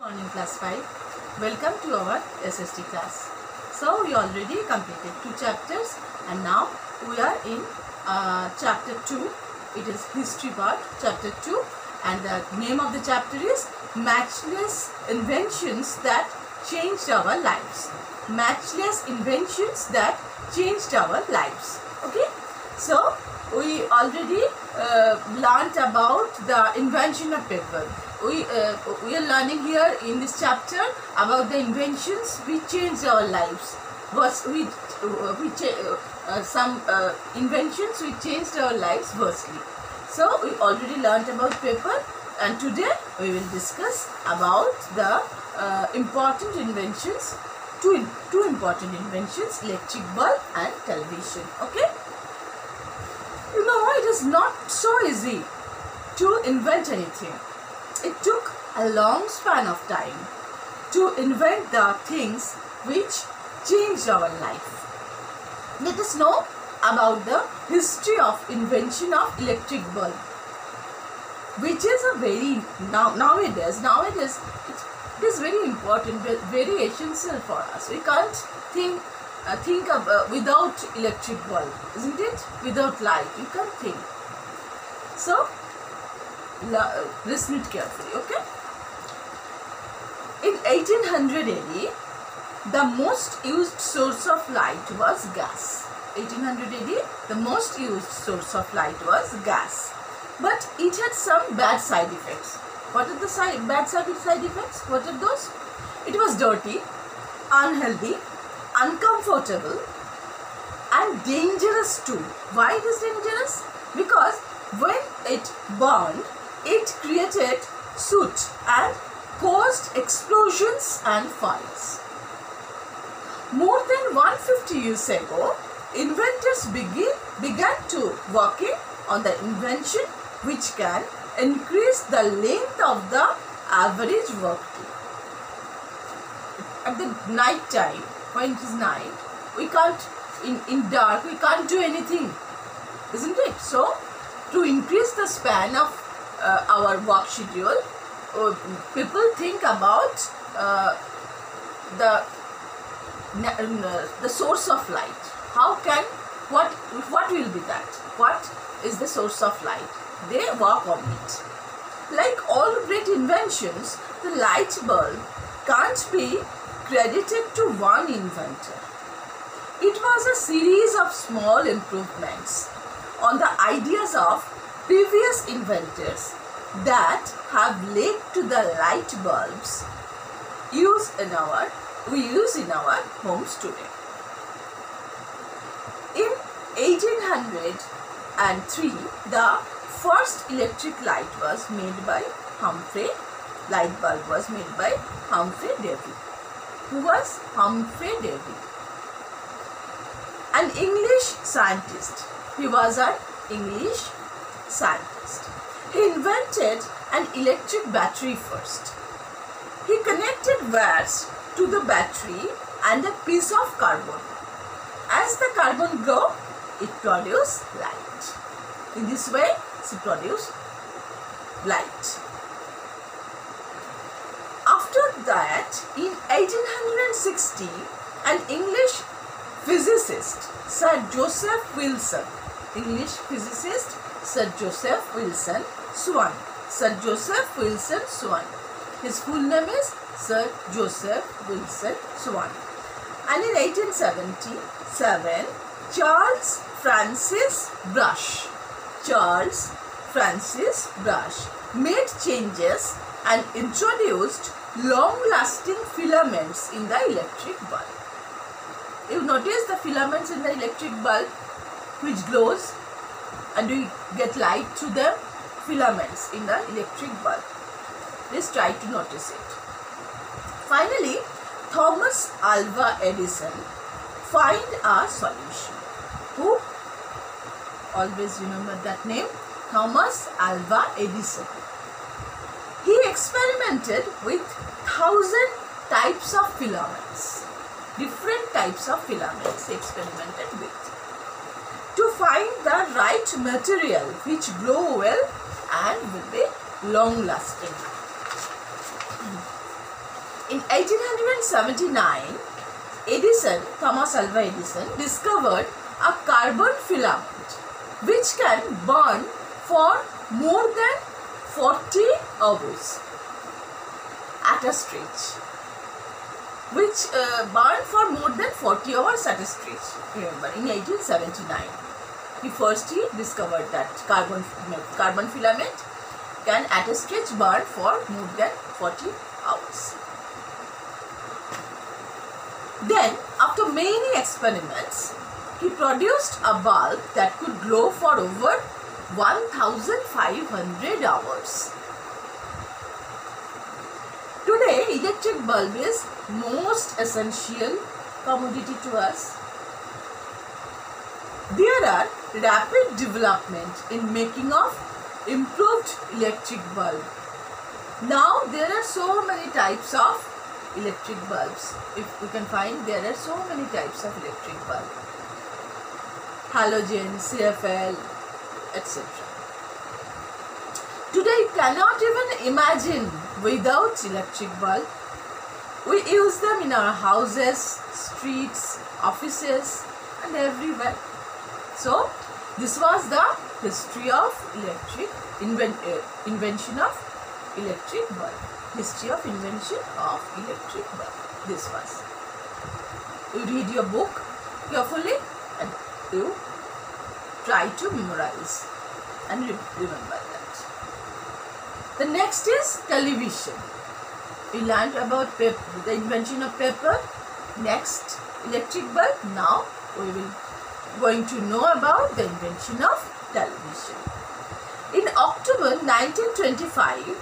Morning class 5. Welcome to our SST class. So we already completed 2 chapters and now we are in chapter 2. It is history part, chapter 2, and the name of the chapter is Matchless Inventions That Changed Our Lives. Matchless Inventions That Changed Our Lives. Okay, so we already learnt about the invention of paper. We are learning here in this chapter about the inventions which changed our lives. Some inventions which changed our lives vastly. So we already learnt about paper, and today we will discuss about the important inventions, two important inventions, electric bulb and television. Okay. You know, it is not so easy to invent anything. It took a long span of time to invent the things which changed our life. Let us know about the history of invention of electric bulb, which is a very nowadays it is very important, very essential for us. We can't think of without electric bulb, isn't it? Without light, you can't think. So listen it carefully, okay? In 1800 AD, the most used source of light was gas. 1800 AD, the most used source of light was gas. But it had some bad side effects. What are the bad side effects? What are those? It was dirty, unhealthy, uncomfortable and dangerous too. Why it is dangerous? Because when it burned, it created soot and caused explosions and fires. More than 150 years ago, inventors began to working on the invention which can increase the length of the average work day. At the night time, when it is night, we can't, in dark, we can't do anything, isn't it? So, to increase the span of our work schedule, people think about the source of light. What will be that? What is the source of light? They work on it. Like all great inventions, the light bulb can't be credited to one inventor. It was a series of small improvements on the ideas of previous inventors that have led to the light bulbs we use in our homes today. In 1803, the first electric light was made by light bulb was made by Humphrey Davy. Who was Humphrey Davy? An English scientist. He was an English scientist. He invented an electric battery first. He connected wires to the battery and a piece of carbon. As the carbon grew, it produced light. In this way, it produced light. After that, in 1860, an English physicist, Sir Joseph Wilson, Swan. His full name is Sir Joseph Wilson Swan. And in 1877, Charles Francis Brush made changes and introduced long-lasting filaments in the electric bulb. You notice the filaments in the electric bulb which glows and we get light through them. Filaments in the electric bulb. Please try to notice it. Finally, Thomas Alva Edison find a solution. Who? Always remember that name. Thomas Alva Edison. He experimented with 1,000 types of filaments. Different types of filaments he experimented with to find the right material which glow well and will be long lasting. In 1879, Thomas Alva Edison discovered a carbon filament which can burn for more than 40 hours at a stretch. Burn for more than 40 hours at a stretch. Remember, in 1879, he discovered that carbon filament can at a stretch burn for more than 40 hours. Then, after many experiments, he produced a bulb that could glow for over 1500 hours. Today, electric bulb is most essential commodity to us. There are rapid development in making of improved electric bulb. Now there are so many types of electric bulbs. If we can find, there are so many types of electric bulb. Halogen, CFL, etc. Today you cannot even imagine without electric bulb. We use them in our houses, streets, offices and everywhere. So this was the history of invention of electric bulb. History of invention of electric bulb. This was. You read your book carefully and you try to memorize and remember that. The next is television. We learned about paper, the invention of paper. Next, electric bulb. Now we will going to know about the invention of television. In October 1925,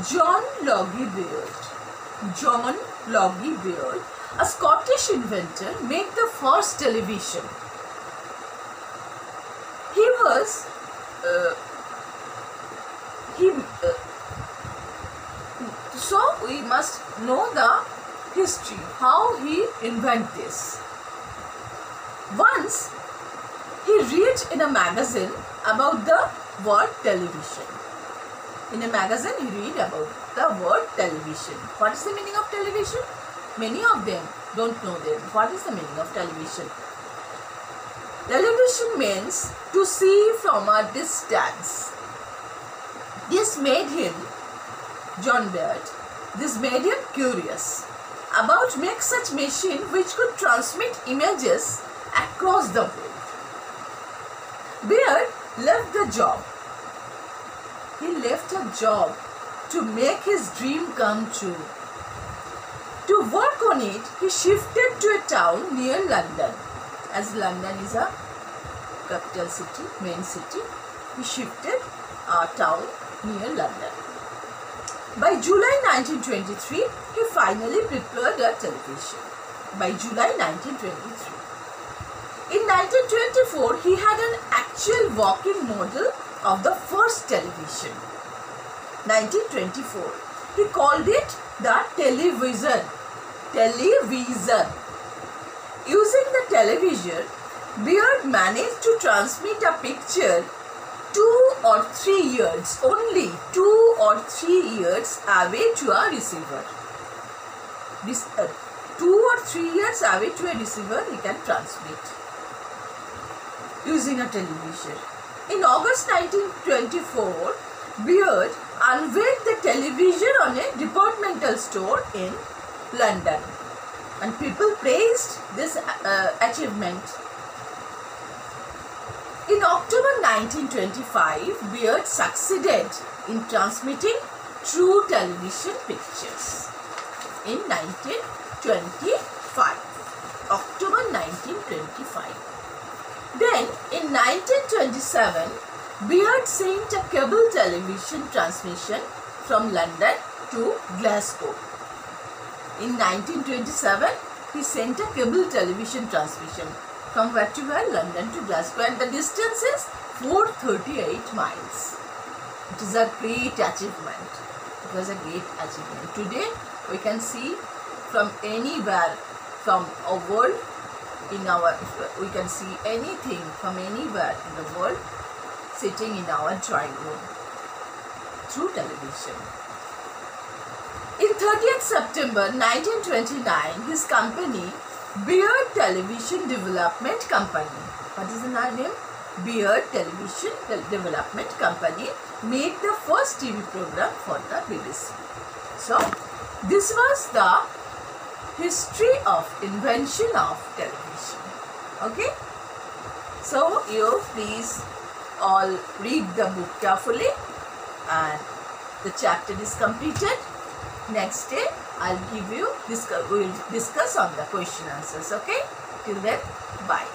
John Logie Baird, a Scottish inventor, made the first television. So we must know the history, how he invented this. Once he read in a magazine about the word television. In a magazine he read about the word television. What is the meaning of television? Many of them don't know them. What is the meaning of television? Television means to see from a distance. This made him, John Baird, this made him curious about make such machine which could transmit images across the world. Baird left the job. He left a job to make his dream come true. To work on it, he shifted to a town near London. As London is a capital city, main city, he shifted a town near London. By July 1923, he finally prepared a television. By July 1923. In 1924, he had an actual working model of the first television. 1924, he called it the televisor. Using the television, Baird managed to transmit a picture 2 or 3 yards, only 2 or 3 yards away to a receiver. 2 or 3 yards away to a receiver he can transmit using a television. In August 1924, Baird unveiled the television on a departmental store in London, and people praised this achievement. In October 1925, Baird succeeded in transmitting true television pictures. In 1925, October 1925. Then, in 1927, Baird sent a cable television transmission from London to Glasgow. In 1927, he sent a cable television transmission from where to where? London to Glasgow, and the distance is 438 miles. It is a great achievement. It was a great achievement. Today, we can see from anywhere, from a world, we can see anything from anywhere in the world sitting in our drawing room through television. In 30th September 1929, his company, Beard Television Development Company, what is the name? Beard Television Development Company, made the first TV program for the BBC. So, this was the history of invention of television. Okay? So, you please all read the book carefully, and the chapter is completed. Next day, we will discuss on the question answers. Okay? Till then, bye.